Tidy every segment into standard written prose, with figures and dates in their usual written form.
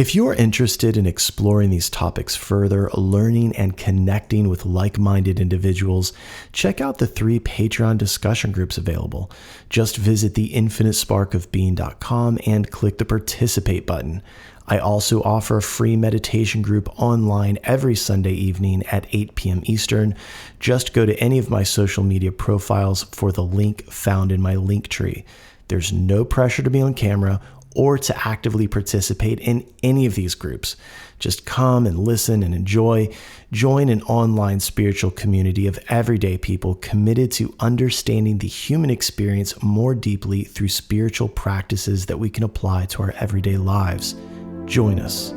If you are interested in exploring these topics further, learning and connecting with like-minded individuals, check out the 3 Patreon discussion groups available. Just visit theinfinitesparkofbeing.com and click the participate button. I also offer a free meditation group online every Sunday evening at 8 p.m. Eastern. Just go to any of my social media profiles for the link found in my link tree. There's no pressure to be on camera or to actively participate in any of these groups. Just come and listen and enjoy. Join an online spiritual community of everyday people committed to understanding the human experience more deeply through spiritual practices that we can apply to our everyday lives. Join us.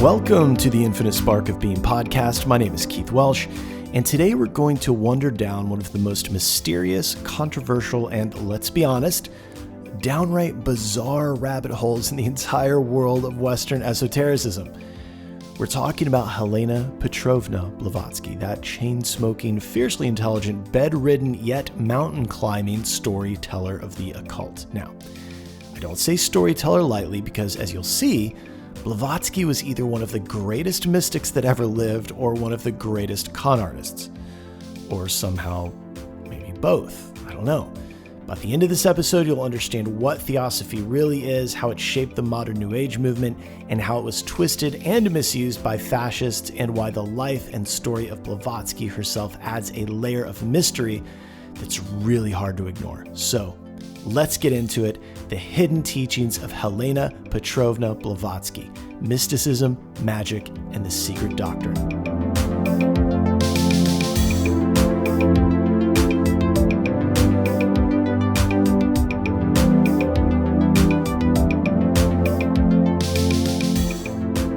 Welcome to the Infinite Spark of Being podcast. My name is Keith Welsh, and today we're going to wander down one of the most mysterious, controversial, and, let's be honest, downright bizarre rabbit holes in the entire world of Western esotericism. We're talking about Helena Petrovna Blavatsky, that chain-smoking, fiercely intelligent, bedridden, yet mountain-climbing storyteller of the occult. Now, I don't say storyteller lightly because, as you'll see, Blavatsky was either one of the greatest mystics that ever lived or one of the greatest con artists. Or somehow, maybe both. I don't know. By the end of this episode, you'll understand what Theosophy really is, how it shaped the modern New Age movement, and how it was twisted and misused by fascists, and why the life and story of Blavatsky herself adds a layer of mystery that's really hard to ignore. So, let's get into it. The hidden teachings of Helena Petrovna Blavatsky, mysticism, magic, and the secret doctrine.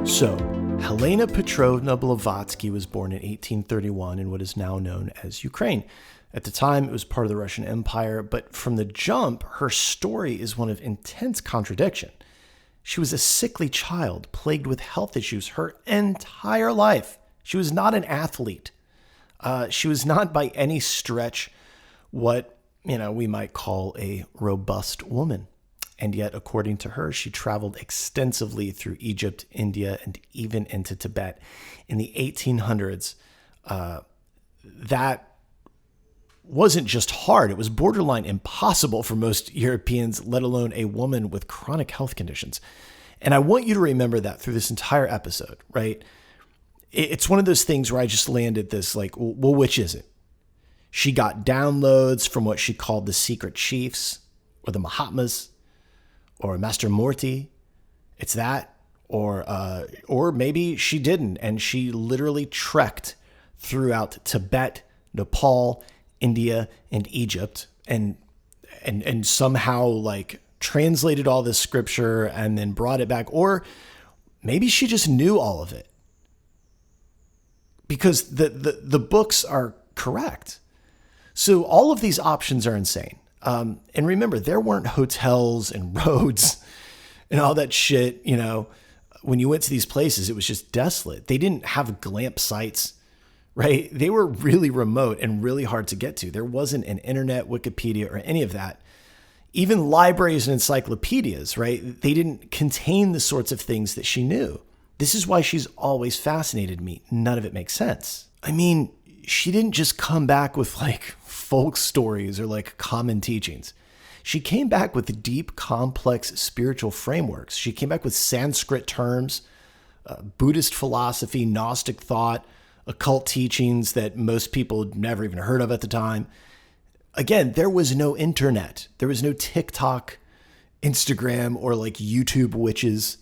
So, Helena Petrovna Blavatsky was born in 1831 in what is now known as Ukraine. At the time, it was part of the Russian Empire, but from the jump, her story is one of intense contradiction. She was a sickly child, plagued with health issues her entire life. She was not an athlete. She was not by any stretch what, we might call a robust woman. And yet, according to her, she traveled extensively through Egypt, India, and even into Tibet. In the 1800s, that wasn't just hard, it was borderline impossible for most Europeans, let alone a woman with chronic health conditions. And I want you to remember that through this entire episode, right? It's one of those things where I just landed this like, well, which is it? She got downloads from what she called the secret chiefs or the Mahatmas or Master Morty. It's that, or maybe she didn't. And she literally trekked throughout Tibet, Nepal, India, and Egypt, and somehow like translated all this scripture and then brought it back. Or maybe she just knew all of it because the books are correct. So all of these options are insane. And remember, there weren't hotels and roads and all that shit. When you went to these places, it was just desolate. They didn't have glamp sites. Right? They were really remote and really hard to get to. There wasn't an internet, Wikipedia, or any of that. Even libraries and encyclopedias, right? They didn't contain the sorts of things that she knew. This is why she's always fascinated me. None of it makes sense. I mean, she didn't just come back with like folk stories or like common teachings. She came back with deep, complex spiritual frameworks. She came back with Sanskrit terms, Buddhist philosophy, Gnostic thought, occult teachings that most people had never even heard of at the time. Again, there was no internet. There was no TikTok, Instagram, or like YouTube witches,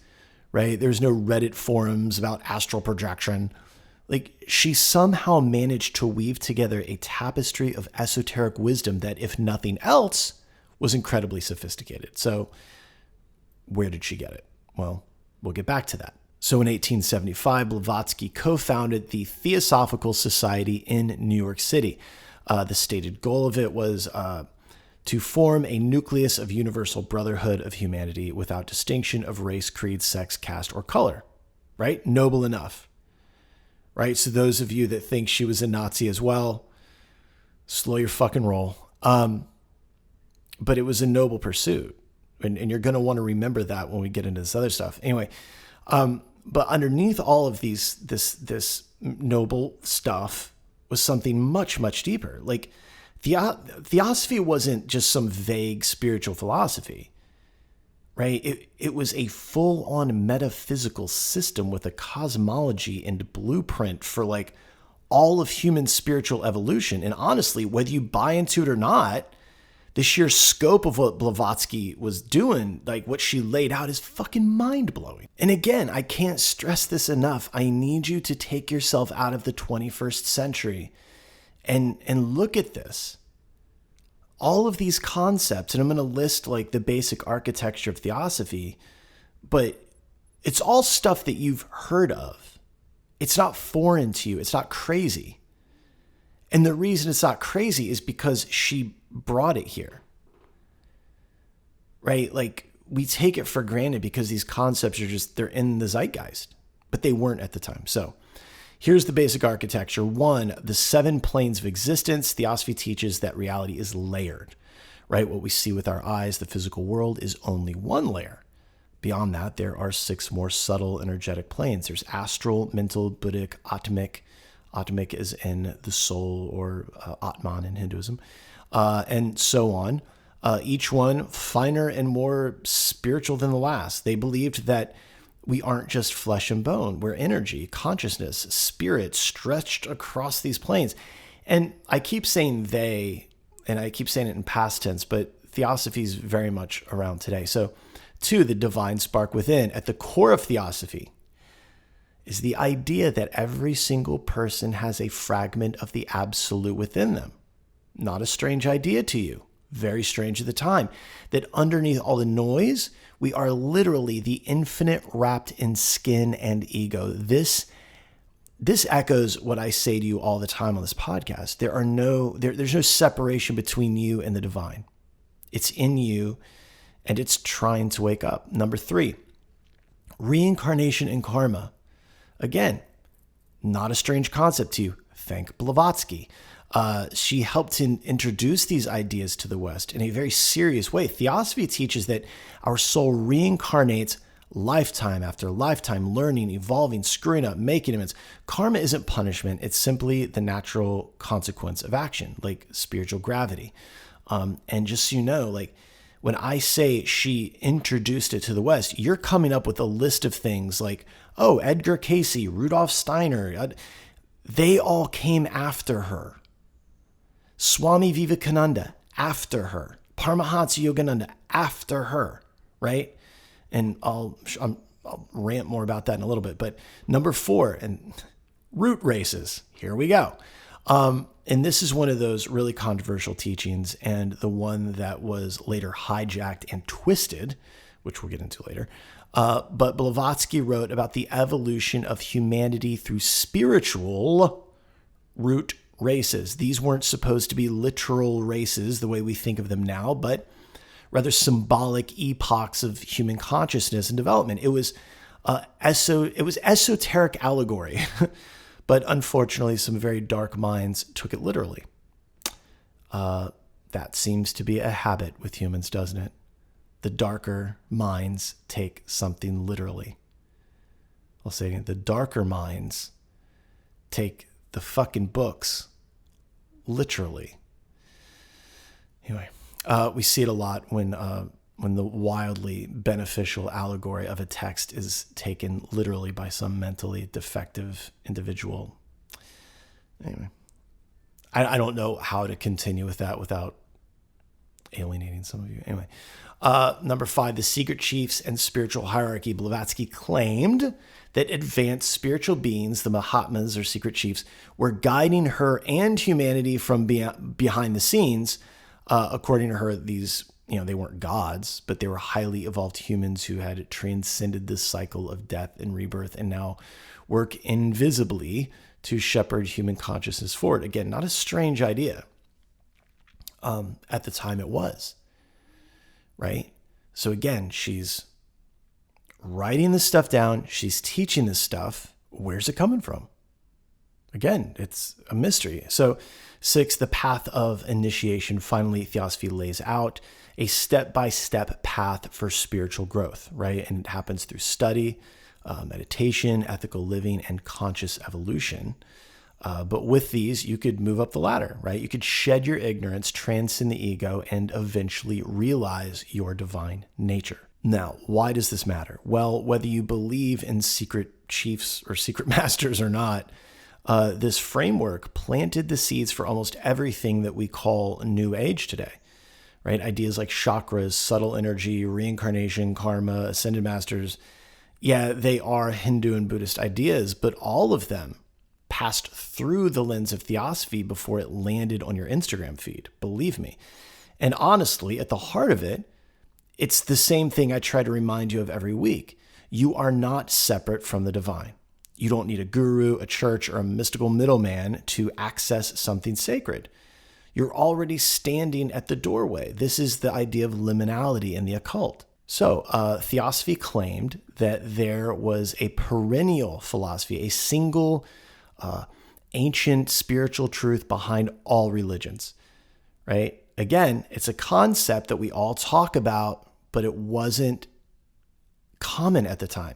right? There was no Reddit forums about astral projection. Like, she somehow managed to weave together a tapestry of esoteric wisdom that, if nothing else, was incredibly sophisticated. So where did she get it? Well, we'll get back to that. So in 1875, Blavatsky co-founded the Theosophical Society in New York City. The stated goal of it was to form a nucleus of universal brotherhood of humanity without distinction of race, creed, sex, caste, or color, right? Noble enough, right? So those of you that think she was a Nazi as well, slow your fucking roll. But it was a noble pursuit. And you're going to want to remember that when we get into this other stuff. Anyway, but underneath all of this noble stuff was something much, much deeper. Like Theosophy wasn't just some vague spiritual philosophy, right? It was a full-on metaphysical system with a cosmology and blueprint for like all of human spiritual evolution. And honestly, whether you buy into it or not, the sheer scope of what Blavatsky was doing, like what she laid out, is fucking mind-blowing. And again, I can't stress this enough. I need you to take yourself out of the 21st century and look at this. All of these concepts, and I'm going to list like the basic architecture of Theosophy, but it's all stuff that you've heard of. It's not foreign to you. It's not crazy. And the reason it's not crazy is because she brought it here, right? Like we take it for granted because these concepts are just, they're in the zeitgeist, but they weren't at the time. So here's the basic architecture. 1, the 7 planes of existence. Theosophy teaches that reality is layered, right? What we see with our eyes, the physical world, is only one layer. Beyond that, there are 6 more subtle energetic planes. There's astral, mental, Buddhic, Atmic. Atmic is in the soul, or Atman in Hinduism, and so on. Each one finer and more spiritual than the last. They believed that we aren't just flesh and bone. We're energy, consciousness, spirit stretched across these planes. And I keep saying they, and I keep saying it in past tense, but Theosophy is very much around today. So 2, the divine spark within. At the core of Theosophy is the idea that every single person has a fragment of the absolute within them. Not a strange idea to you. Very strange at the time. That underneath all the noise, we are literally the infinite wrapped in skin and ego. This echoes what I say to you all the time on this podcast. There's no separation between you and the divine. It's in you, and it's trying to wake up. Number 3, reincarnation and karma. Again, not a strange concept to you. Thank Blavatsky. She helped to introduce these ideas to the West in a very serious way. Theosophy teaches that our soul reincarnates lifetime after lifetime, learning, evolving, screwing up, making amends. Karma isn't punishment. It's simply the natural consequence of action, like spiritual gravity. And just so you know, like when I say she introduced it to the West, you're coming up with a list of things like, oh, Edgar Cayce, Rudolf Steiner, they all came after her. Swami Vivekananda, after her. Paramahansa Yogananda, after her, right? And I'll rant more about that in a little bit. But number 4, and root races. Here we go. And this is one of those really controversial teachings, and the one that was later hijacked and twisted, which we'll get into later. But Blavatsky wrote about the evolution of humanity through spiritual root races. These weren't supposed to be literal races the way we think of them now, but rather symbolic epochs of human consciousness and development. It was esoteric allegory, but unfortunately, some very dark minds took it literally. That seems to be a habit with humans, doesn't it? The darker minds take something literally. I'll say it again. The darker minds take the fucking books literally. Anyway, we see it a lot when the wildly beneficial allegory of a text is taken literally by some mentally defective individual. Anyway, I don't know how to continue with that without alienating some of you. Anyway, number 5, the secret chiefs and spiritual hierarchy. Blavatsky claimed that advanced spiritual beings, the Mahatmas or secret chiefs, were guiding her and humanity from behind the scenes. According to her, these, they weren't gods, but they were highly evolved humans who had transcended this cycle of death and rebirth and now work invisibly to shepherd human consciousness forward. Again, not a strange idea. at the time it was, right? So again, she's writing this stuff down. She's teaching this stuff. Where's it coming from? Again, it's a mystery. So 6, the path of initiation. Finally, Theosophy lays out a step-by-step path for spiritual growth, right? And it happens through study, meditation, ethical living, and conscious evolution. But with these, you could move up the ladder, right? You could shed your ignorance, transcend the ego, and eventually realize your divine nature. Now, why does this matter? Well, whether you believe in secret chiefs or secret masters or not, this framework planted the seeds for almost everything that we call New Age today, right? Ideas like chakras, subtle energy, reincarnation, karma, ascended masters. Yeah, they are Hindu and Buddhist ideas, but all of them passed through the lens of Theosophy before it landed on your Instagram feed, believe me. And honestly, at the heart of it, it's the same thing I try to remind you of every week. You are not separate from the divine. You don't need a guru, a church, or a mystical middleman to access something sacred. You're already standing at the doorway. This is the idea of liminality in the occult. So Theosophy claimed that there was a perennial philosophy, a single ancient spiritual truth behind all religions, right? Again, it's a concept that we all talk about, but it wasn't common at the time.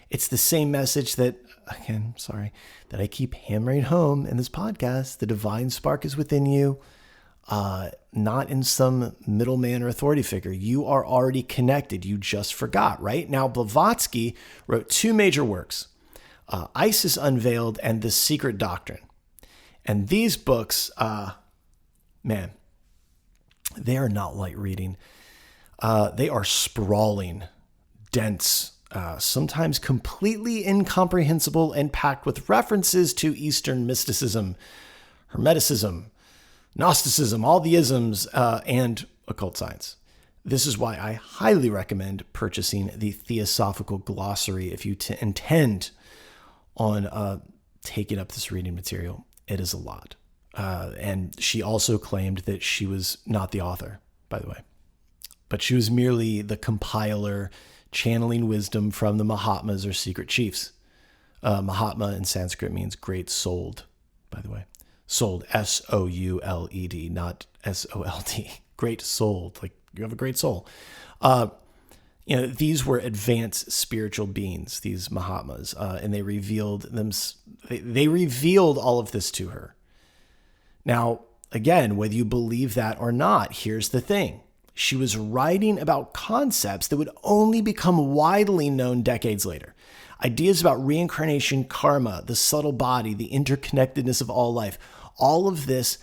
It's the same message that, again, that I keep hammering home in this podcast. The divine spark is within you, not in some middleman or authority figure. You are already connected. You just forgot, right? Now, Blavatsky wrote 2 major works, Isis Unveiled and The Secret Doctrine. And these books, man, they are not light reading. They are sprawling, dense, sometimes completely incomprehensible and packed with references to Eastern mysticism, Hermeticism, Gnosticism, all the isms, and occult science. This is why I highly recommend purchasing the Theosophical Glossary if you intend on taking up this reading material. It is a lot. And she also claimed that she was not the author, by the way, but she was merely the compiler, channeling wisdom from the Mahatmas or secret chiefs. Mahatma in Sanskrit means great souled, by the way. Souled, S-O-U-L-E-D, not S-O-L-D. Great souled, like you have a great soul. These were advanced spiritual beings, these Mahatmas, and they revealed them. They revealed all of this to her. Now, again, whether you believe that or not, here's the thing. She was writing about concepts that would only become widely known decades later. Ideas about reincarnation, karma, the subtle body, the interconnectedness of all life. All of this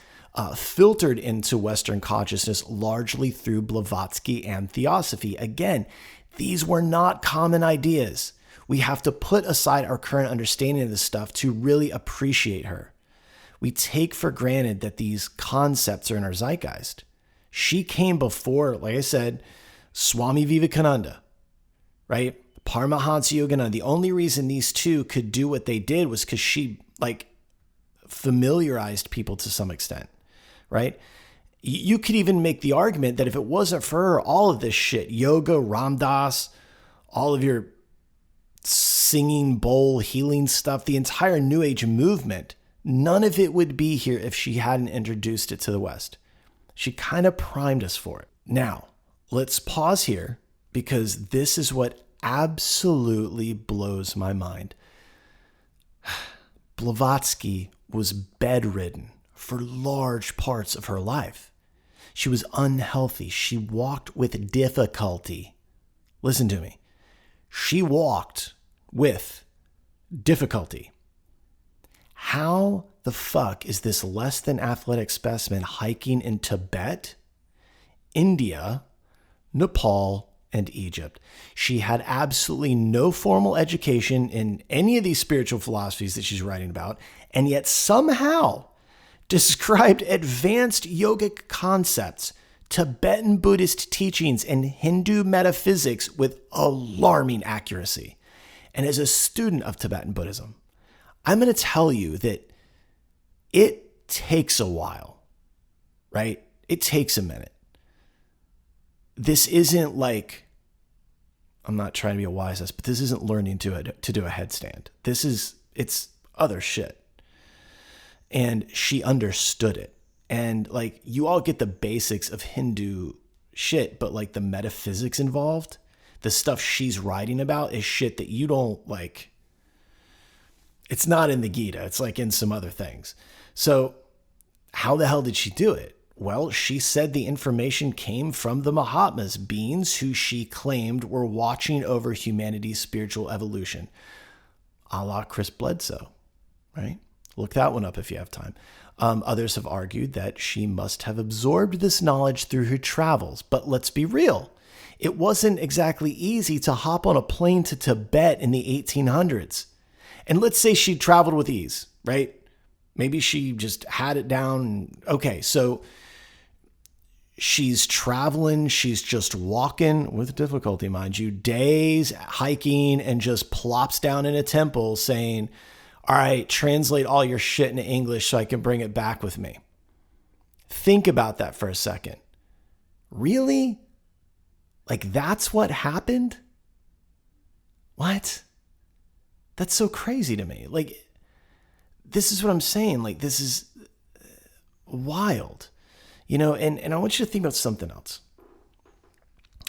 filtered into Western consciousness largely through Blavatsky and Theosophy. Again, these were not common ideas. We have to put aside our current understanding of this stuff to really appreciate her. We take for granted that these concepts are in our zeitgeist. She came before, like I said, Swami Vivekananda, right? Paramahansa Yogananda. The only reason these two could do what they did was because she familiarized people to some extent, right? You could even make the argument that if it wasn't for her, all of this shit, yoga, Ram Dass, all of your singing, bowl, healing stuff, the entire New Age movement, none of it would be here if she hadn't introduced it to the West. She kind of primed us for it. Now, let's pause here because this is what absolutely blows my mind. Blavatsky was bedridden for large parts of her life. She was unhealthy. She walked with difficulty. Listen to me. She walked with difficulty. How the fuck is this less than athletic specimen hiking in Tibet, India, Nepal, and Egypt? She had absolutely no formal education in any of these spiritual philosophies that she's writing about, and yet somehow described advanced yogic concepts, Tibetan Buddhist teachings, and Hindu metaphysics with alarming accuracy. And as a student of Tibetan Buddhism, I'm going to tell you that it takes a while, right? It takes a minute. This isn't like, I'm not trying to be a wise ass, but this isn't learning to do a headstand. It's other shit. And she understood it. And like, you all get the basics of Hindu shit, but like the metaphysics involved, the stuff she's writing about is shit that you don't like. It's not in the Gita. It's like in some other things. So how the hell did she do it? Well, she said the information came from the Mahatmas, beings who she claimed were watching over humanity's spiritual evolution, a la Chris Bledsoe, right? Look that one up if you have time. Others have argued that she must have absorbed this knowledge through her travels. But let's be real. It wasn't exactly easy to hop on a plane to Tibet in the 1800s. And let's say she traveled with ease, right? Maybe she just had it down. Okay, so she's traveling. She's just walking, with difficulty, mind you, days hiking, and just plops down in a temple saying, all right, translate all your shit into English so I can bring it back with me. Think about that for a second. Really? Like, that's what happened? What? That's so crazy to me. Like, this is what I'm saying. Like, this is wild. You know, and I want you to think about something else.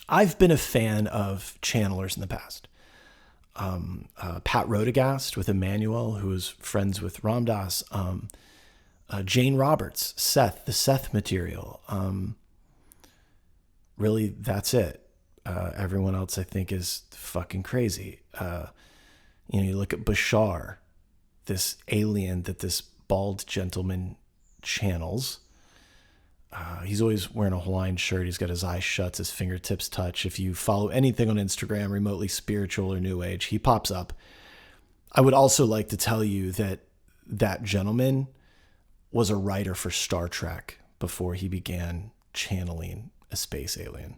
I've been a fan of channelers in the past. Pat Rodegast with Emmanuel, who was friends with Ram Dass, Jane Roberts, Seth, the Seth material. Really, that's it. Everyone else, I think, is fucking crazy. You look at Bashar, this alien that this bald gentleman channels. He's always wearing a Hawaiian shirt. He's got his eyes shut, his fingertips touch. If you follow anything on Instagram, remotely spiritual or new age, he pops up. I would also like to tell you that that gentleman was a writer for Star Trek before he began channeling a space alien.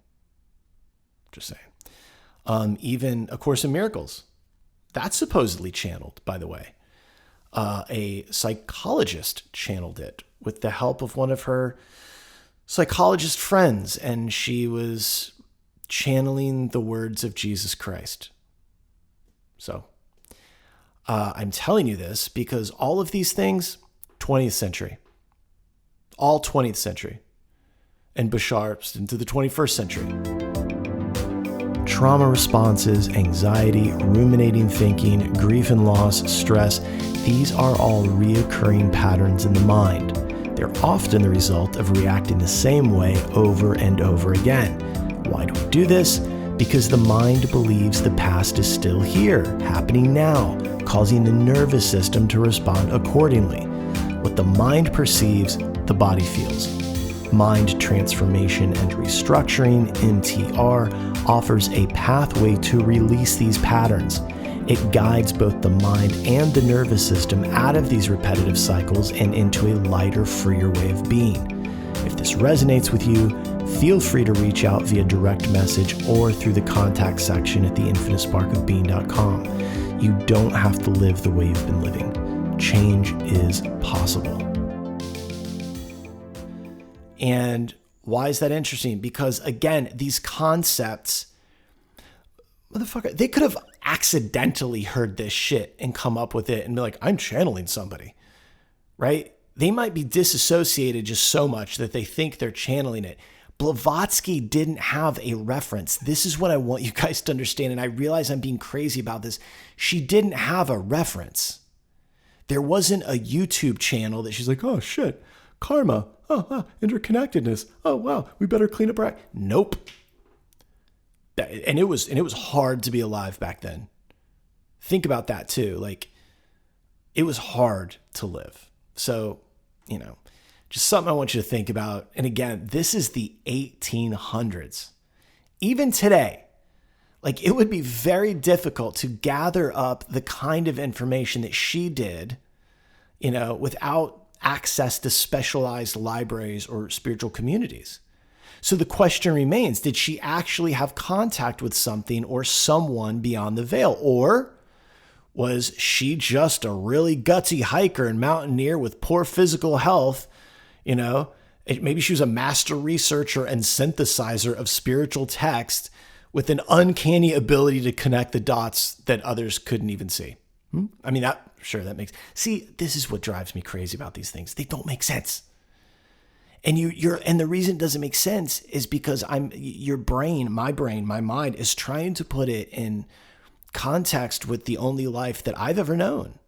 Just saying. Even A Course in Miracles, that's supposedly channeled, by the way. A psychologist channeled it with the help of one of her psychologist friends, and she was channeling the words of Jesus Christ. So I'm telling you this because all of these things, 20th century, all 20th century, and Bashar into the 21st century. Trauma responses, anxiety, ruminating thinking, grief and loss, stress, these are all reoccurring patterns in the mind. They're often the result of reacting the same way over and over again. Why do we do this? Because the mind believes the past is still here, happening now, causing the nervous system to respond accordingly. What the mind perceives, the body feels. Mind transformation and restructuring, MTR, offers a pathway to release these patterns. It guides both the mind and the nervous system out of these repetitive cycles and into a lighter, freer way of being. If this resonates with you, feel free to reach out via direct message or through the contact section at theinfinitesparkofbeing.com. You don't have to live the way you've been living. Change is possible. And why is that interesting? Because again, these concepts, motherfucker, they could have accidentally heard this shit and come up with it and be like, I'm channeling somebody, right? They might be disassociated just so much that they think they're channeling it. Blavatsky didn't have a reference. This is what I want you guys to understand. And I realize I'm being crazy about this. She didn't have a reference. There wasn't a YouTube channel that she's like, oh shit, karma, interconnectedness. Oh wow, we better clean up our act. Nope. And it was hard to be alive back then. Think about that too. Like, it was hard to live. So, just something I want you to think about. And again, this is the 1800s. Even today, like, it would be very difficult to gather up the kind of information that she did, without access to specialized libraries or spiritual communities. So the question remains, did she actually have contact with something or someone beyond the veil? Or was she just a really gutsy hiker and mountaineer with poor physical health, Maybe she was a master researcher and synthesizer of spiritual text with an uncanny ability to connect the dots that others couldn't even see. I mean, that makes... See, this is what drives me crazy about these things. They don't make sense. And and the reason it doesn't make sense is because my mind is trying to put it in context with the only life that I've ever known.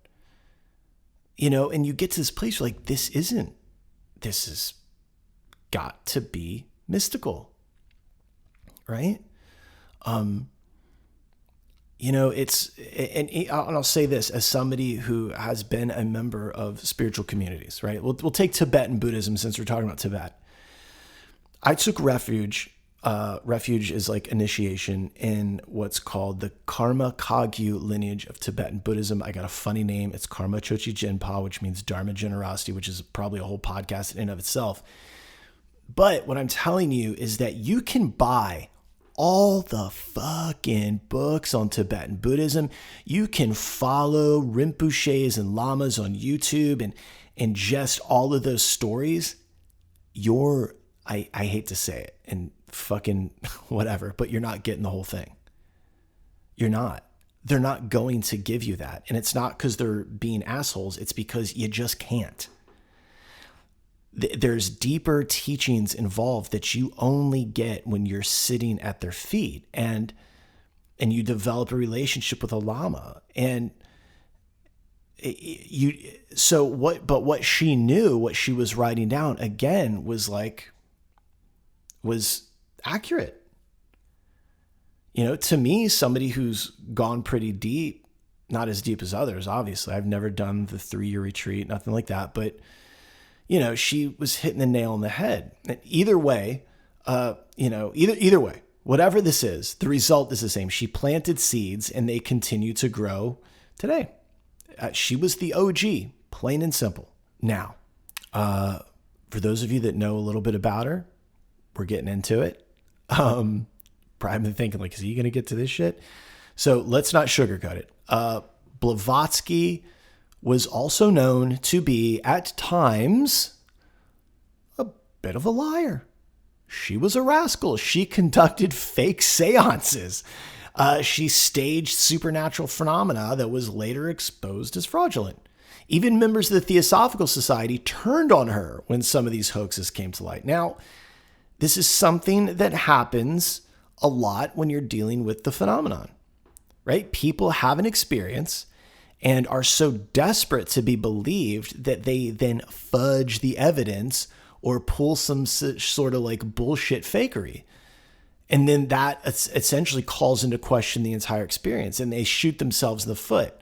And you get to this place where like, this has got to be mystical, right? And I'll say this as somebody who has been a member of spiritual communities, right? We'll take Tibetan Buddhism since we're talking about Tibet. I took refuge. Refuge is like initiation in what's called the Karma Kagyu lineage of Tibetan Buddhism. I got a funny name. It's Karma Chochi Jinpa, which means Dharma generosity, which is probably a whole podcast in and of itself. But what I'm telling you is that you can buy all the fucking books on Tibetan Buddhism. You can follow Rinpoches and Lamas on YouTube and ingest all of those stories. I hate to say it and fucking whatever, but you're not getting the whole thing. You're not. They're not going to give you that. And it's not because they're being assholes. It's because you just can't. There's deeper teachings involved that you only get when you're sitting at their feet and you develop a relationship with a Lama. And what she knew, what she was writing down again was accurate. To me, somebody who's gone pretty deep, not as deep as others, obviously. I've never done the 3-year retreat, nothing like that. But, she was hitting the nail on the head. And either way, either way, whatever this is, the result is the same. She planted seeds and they continue to grow today. She was the OG, plain and simple. Now, for those of you that know a little bit about her, we're getting into it. Probably been thinking, is he going to get to this shit? So let's not sugarcoat it. Blavatsky was also known to be, at times, a bit of a liar. She was a rascal. She conducted fake séances. She staged supernatural phenomena that was later exposed as fraudulent. Even members of the Theosophical Society turned on her when some of these hoaxes came to light. Now, this is something that happens a lot when you're dealing with the phenomenon, right? People have an experience and are so desperate to be believed that they then fudge the evidence or pull some sort of bullshit fakery. And then that essentially calls into question the entire experience and they shoot themselves in the foot.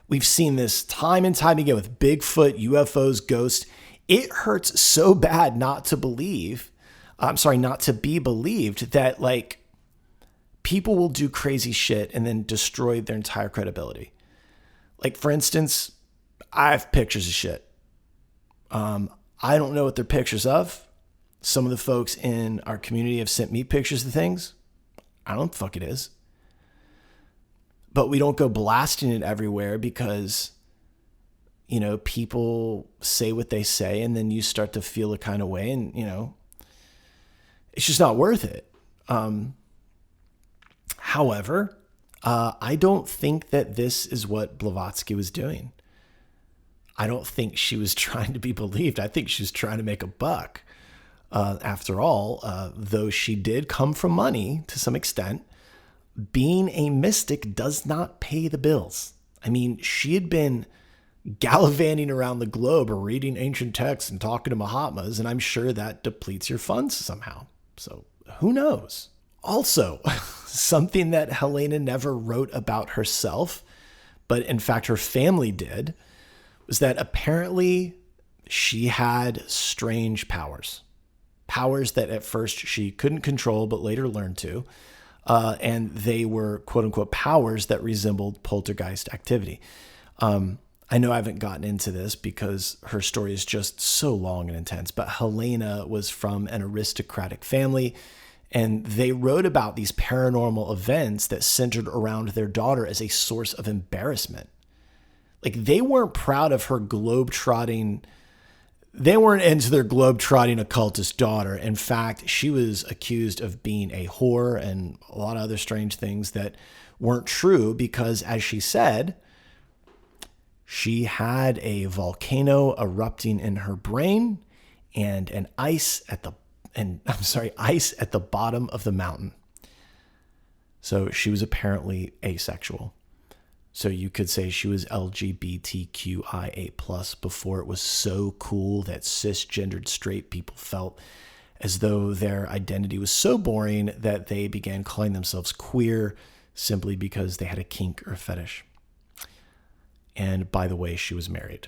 We've seen this time and time again with Bigfoot, UFOs, ghosts. It hurts so bad not to be believed that people will do crazy shit and then destroy their entire credibility. For instance, I have pictures of shit. I don't know what they're pictures of. Some of the folks in our community have sent me pictures of things. I don't know what the fuck it is. But we don't go blasting it everywhere because, people say what they say and then you start to feel a kind of way and, it's just not worth it. However, I don't think that this is what Blavatsky was doing. I don't think she was trying to be believed. I think she was trying to make a buck. After all, though she did come from money to some extent, being a mystic does not pay the bills. I mean, she had been gallivanting around the globe or reading ancient texts and talking to Mahatmas, and I'm sure that depletes your funds somehow. So who knows? Also, something that Helena never wrote about herself, but in fact her family did, was that apparently she had strange powers. Powers that at first she couldn't control, but later learned to. And they were quote unquote powers that resembled poltergeist activity. I know I haven't gotten into this because her story is just so long and intense, but Helena was from an aristocratic family and they wrote about these paranormal events that centered around their daughter as a source of embarrassment. They weren't proud of her globe-trotting, They weren't into their globe-trotting occultist daughter. In fact, she was accused of being a whore and a lot of other strange things that weren't true because, as she said, she had a volcano erupting in her brain and ice at the bottom of the mountain. So she was apparently asexual. So you could say she was LGBTQIA+ before it was so cool that cisgendered straight people felt as though their identity was so boring that they began calling themselves queer simply because they had a kink or a fetish. And by the way, she was married,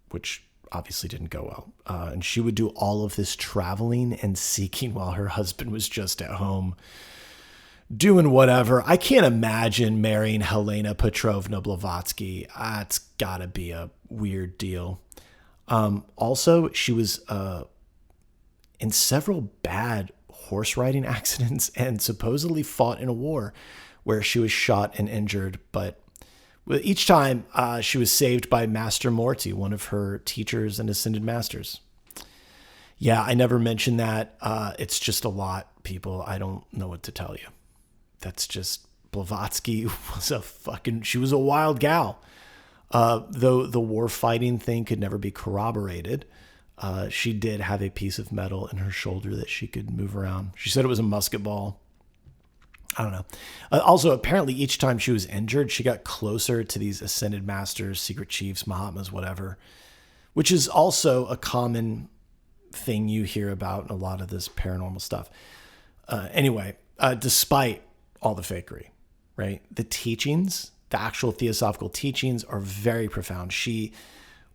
which obviously didn't go well. And she would do all of this traveling and seeking while her husband was just at home doing whatever. I can't imagine marrying Helena Petrovna Blavatsky. It's got to be a weird deal. Also, she was in several bad horse riding accidents and supposedly fought in a war where she was shot and injured. But each time she was saved by Master Morty, one of her teachers and ascended masters. Yeah, I never mentioned that. It's just a lot, people. I don't know what to tell you. That's just, Blavatsky she was a wild gal. Though the war fighting thing could never be corroborated, she did have a piece of metal in her shoulder that she could move around. She said it was a musket ball. I don't know. Also, apparently each time she was injured, she got closer to these ascended masters, secret chiefs, Mahatmas, whatever, which is also a common thing you hear about in a lot of this paranormal stuff. Anyway, despite all the fakery, right? The teachings, the actual theosophical teachings are very profound. She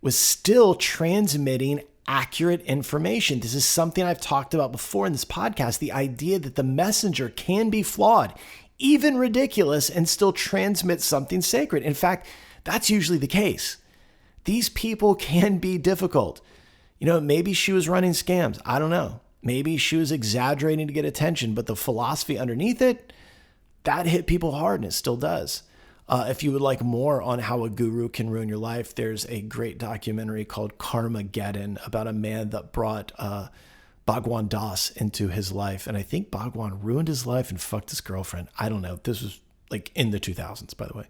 was still transmitting accurate information. This is something I've talked about before in this podcast, the idea that the messenger can be flawed, even ridiculous, and still transmit something sacred. In fact, that's usually the case. These people can be difficult. Maybe she was running scams. I don't know. Maybe she was exaggerating to get attention, but the philosophy underneath it, that hit people hard, and it still does. If you would like more on how a guru can ruin your life, there's a great documentary called Karmageddon about a man that brought Bhagwan Das into his life. And I think Bhagwan ruined his life and fucked his girlfriend. I don't know. This was like in the 2000s, by the way.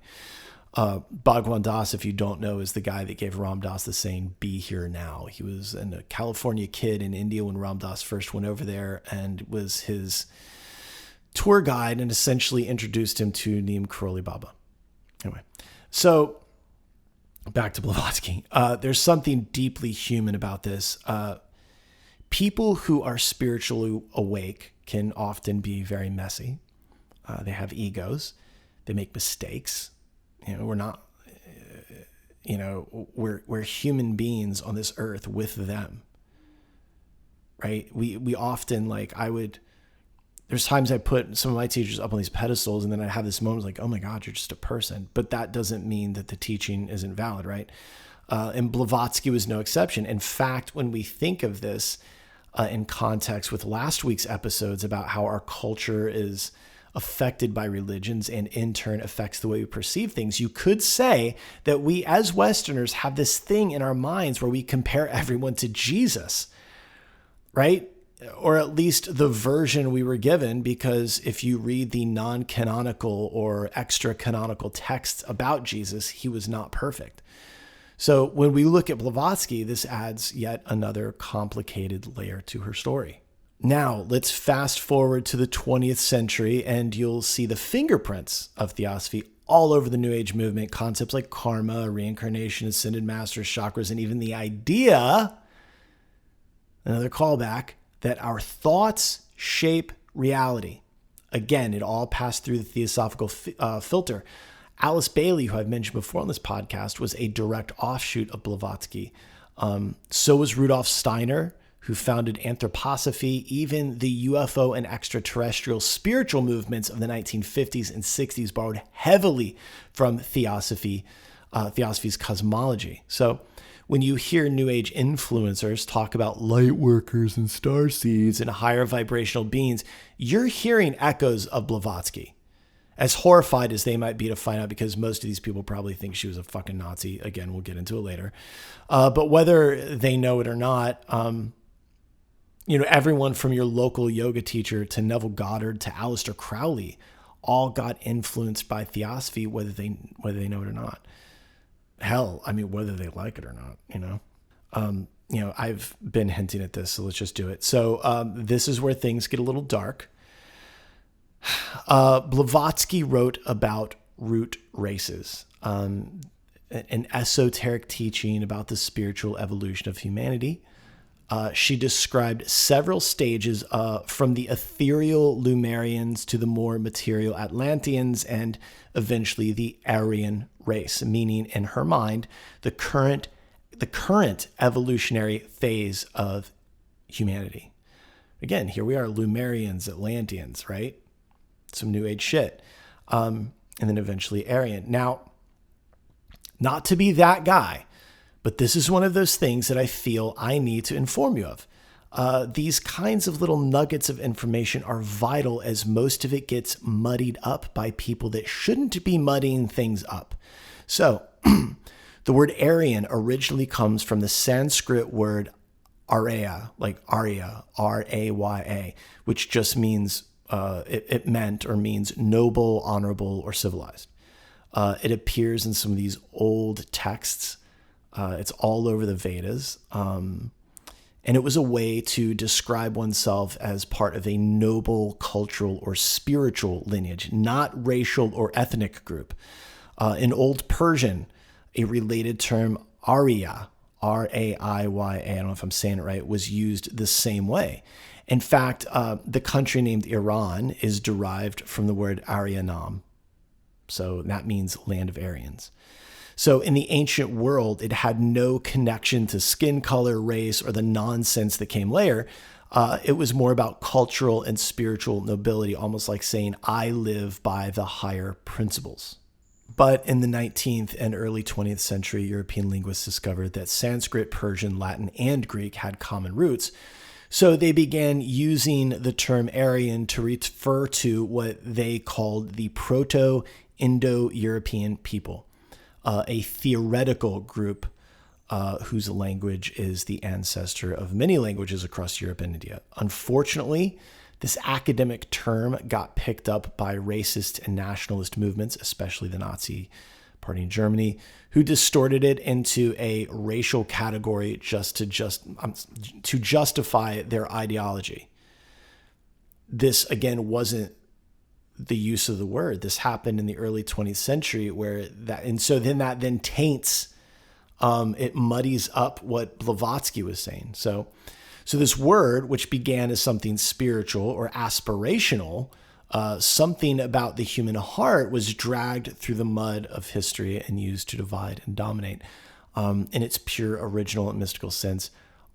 Bhagwan Das, if you don't know, is the guy that gave Ram Dass the saying, "Be here now." He was a California kid in India when Ram Dass first went over there and was his tour guide and essentially introduced him to Neem Karoli Baba. Anyway, so back to Blavatsky. There's something deeply human about this. People who are spiritually awake can often be very messy. They have egos. They make mistakes. We're not, we're human beings on this earth with them, right? We often, there's times I put some of my teachers up on these pedestals and then I have this moment like, oh my God, you're just a person. But that doesn't mean that the teaching isn't valid, right? And Blavatsky was no exception. In fact, when we think of this in context with last week's episodes about how our culture is affected by religions and in turn affects the way we perceive things, you could say that we as Westerners have this thing in our minds where we compare everyone to Jesus, right? Or at least the version we were given, because if you read the non-canonical or extra-canonical texts about Jesus, he was not perfect. So when we look at Blavatsky, this adds yet another complicated layer to her story. Now, let's fast forward to the 20th century, and you'll see the fingerprints of Theosophy all over the New Age movement, concepts like karma, reincarnation, ascended masters, chakras, and even the idea, another callback, that our thoughts shape reality. Again, it all passed through the Theosophical filter. Alice Bailey, who I've mentioned before on this podcast, was a direct offshoot of Blavatsky. So was Rudolf Steiner, who founded Anthroposophy. Even the UFO and extraterrestrial spiritual movements of the 1950s and 60s borrowed heavily from Theosophy, Theosophy's cosmology. So when you hear New Age influencers talk about light workers and starseeds and higher vibrational beings, you're hearing echoes of Blavatsky. As horrified as they might be to find out, because most of these people probably think she was a fucking Nazi. Again, we'll get into it later. But whether they know it or not, everyone from your local yoga teacher to Neville Goddard to Aleister Crowley all got influenced by Theosophy, whether they know it or not. Hell, I mean, whether they like it or not, I've been hinting at this, so let's just do it. So this is where things get a little dark. Blavatsky wrote about root races, an esoteric teaching about the spiritual evolution of humanity. She described several stages from the ethereal Lemurians to the more material Atlanteans and eventually the Aryan race, meaning in her mind, the current evolutionary phase of humanity. Again, here we are, Lemurians, Atlanteans, right? Some new age shit. And then eventually Aryan. Now, not to be that guy, but this is one of those things that I feel I need to inform you of. These kinds of little nuggets of information are vital, as most of it gets muddied up by people that shouldn't be muddying things up. So the word Aryan originally comes from the Sanskrit word Arya, like Arya, R-A-Y-A, which just means, it meant or means noble, honorable, or civilized. It appears in some of these old texts. It's all over the Vedas. And it was a way to describe oneself as part of a noble cultural or spiritual lineage, not racial or ethnic group. In Old Persian, a related term, Arya, R-A-I-Y-A, I don't know if I'm saying it right, was used the same way. In fact, the country named Iran is derived from the word Aryanam. So that means land of Aryans. So in the ancient world, it had no connection to skin color, race, or the nonsense that came later. It was more about cultural and spiritual nobility, almost like saying, I live by the higher principles. But in the 19th and early 20th century, European linguists discovered that Sanskrit, Persian, Latin, and Greek had common roots. So they began using the term Aryan to refer to what they called the Proto-Indo-European people, a theoretical group whose language is the ancestor of many languages across Europe and India. Unfortunately, this academic term got picked up by racist and nationalist movements, especially the Nazi Party in Germany, who distorted it into a racial category to justify their ideology. This, again, wasn't the use of the word. This happened in the early 20th century so that taints, it muddies up what Blavatsky was saying. So this word, which began as something spiritual or aspirational, something about the human heart, was dragged through the mud of history and used to divide and dominate. In its pure original and mystical sense,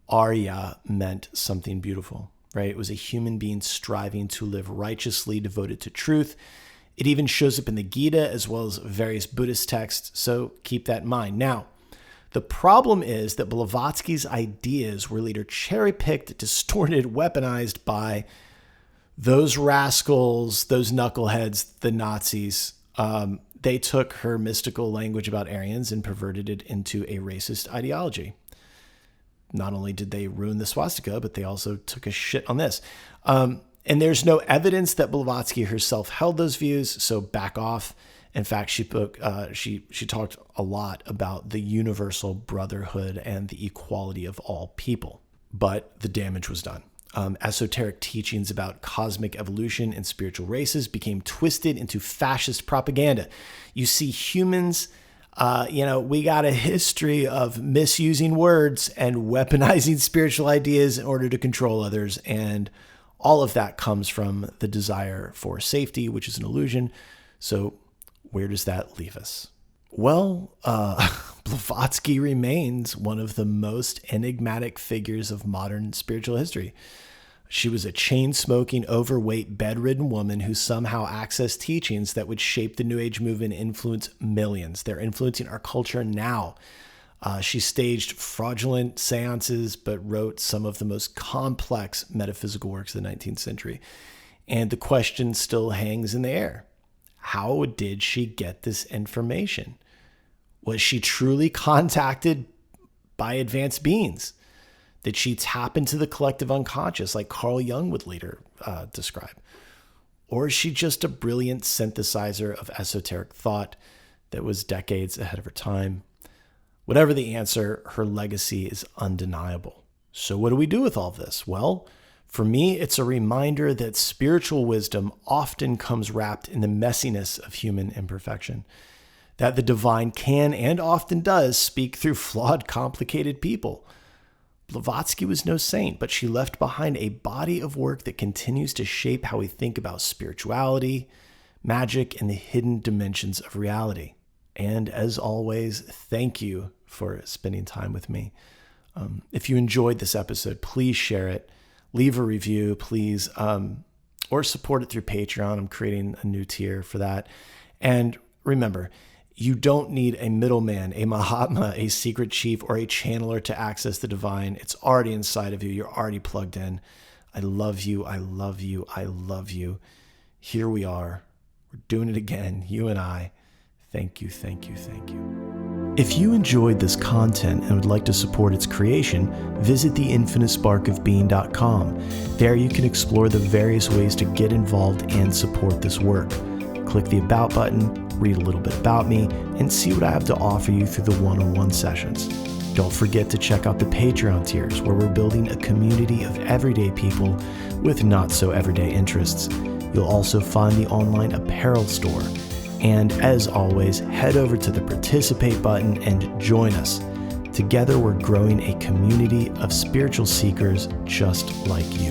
Arya meant something beautiful, right? It was a human being striving to live righteously, devoted to truth. It even shows up in the Gita as well as various Buddhist texts, so keep that in mind. Now, the problem is that Blavatsky's ideas were later cherry-picked, distorted, weaponized by those rascals, those knuckleheads, the Nazis. They took her mystical language about Aryans and perverted it into a racist ideology. Not only did they ruin the swastika, but they also took a shit on this. And there's no evidence that Blavatsky herself held those views, so back off. In fact, she talked a lot about the universal brotherhood and the equality of all people. But the damage was done. Esoteric teachings about cosmic evolution and spiritual races became twisted into fascist propaganda. You see, humans, we got a history of misusing words and weaponizing spiritual ideas in order to control others. And all of that comes from the desire for safety, which is an illusion. So where does that leave us? Well, Blavatsky remains one of the most enigmatic figures of modern spiritual history. She was a chain-smoking, overweight, bedridden woman who somehow accessed teachings that would shape the New Age movement and influence millions. They're influencing our culture now. She staged fraudulent séances, but wrote some of the most complex metaphysical works of the 19th century. And the question still hangs in the air. How did she get this information? Was she truly contacted by advanced beings? Did she tap into the collective unconscious like Carl Jung would later describe? Or is she just a brilliant synthesizer of esoteric thought that was decades ahead of her time? Whatever the answer, her legacy is undeniable. So what do we do with all of this? Well, for me, it's a reminder that spiritual wisdom often comes wrapped in the messiness of human imperfection, that the divine can and often does speak through flawed, complicated people. Blavatsky was no saint, but she left behind a body of work that continues to shape how we think about spirituality, magic, and the hidden dimensions of reality. And as always, thank you for spending time with me. If you enjoyed this episode, please share it. Leave a review, please, or support it through Patreon. I'm creating a new tier for that. And remember, you don't need a middleman, a Mahatma, a secret chief, or a channeler to access the divine. It's already inside of you. You're already plugged in. I love you. I love you. I love you. Here we are. We're doing it again, you and I. Thank you, thank you, thank you. If you enjoyed this content and would like to support its creation, visit theinfinitesparkofbeing.com. There you can explore the various ways to get involved and support this work. Click the About button, read a little bit about me, and see what I have to offer you through the one-on-one sessions. Don't forget to check out the Patreon tiers, where we're building a community of everyday people with not-so-everyday interests. You'll also find the online apparel store. And as always, head over to the Participate button and join us. Together, we're growing a community of spiritual seekers just like you.